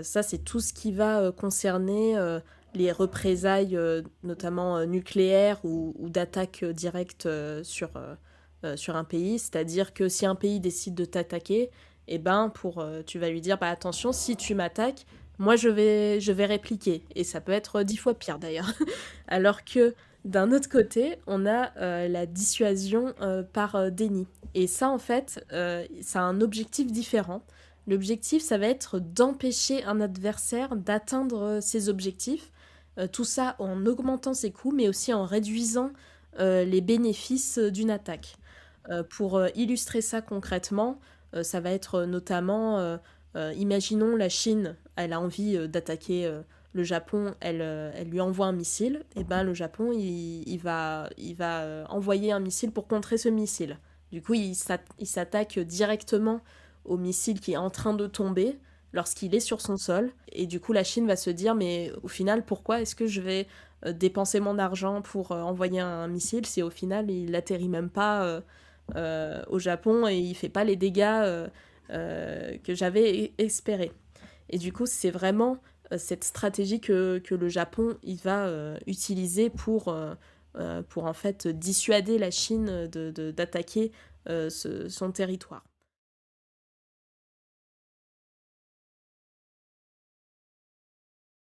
Ça, c'est tout ce qui va concerner les représailles, notamment nucléaires ou d'attaques directes sur un pays. C'est-à-dire que si un pays décide de t'attaquer, eh ben, tu vas lui dire bah, attention, si tu m'attaques, moi je vais répliquer. Et ça peut être 10 fois pire d'ailleurs. Alors que d'un autre côté, on a la dissuasion par déni. Et ça, en fait, ça a un objectif différent. L'objectif, ça va être d'empêcher un adversaire d'atteindre ses objectifs. Tout ça en augmentant ses coûts, mais aussi en réduisant les bénéfices d'une attaque. Pour illustrer ça concrètement, ça va être notamment, imaginons la Chine, elle a envie d'attaquer le Japon, elle lui envoie un missile, et ben le Japon, il va envoyer un missile pour contrer ce missile. Du coup, il s'attaque directement au missile qui est en train de tomber lorsqu'il est sur son sol. Et du coup, la Chine va se dire, mais au final, pourquoi est-ce que je vais dépenser mon argent pour envoyer un missile si au final, il atterrit même pas au Japon et il fait pas les dégâts que j'avais espérés. Et du coup, c'est vraiment cette stratégie que le Japon il va utiliser pour en fait dissuader la Chine d'attaquer son territoire.